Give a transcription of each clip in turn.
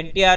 NTR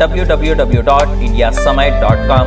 www.indiasamy.com،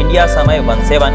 @IndiaSamy17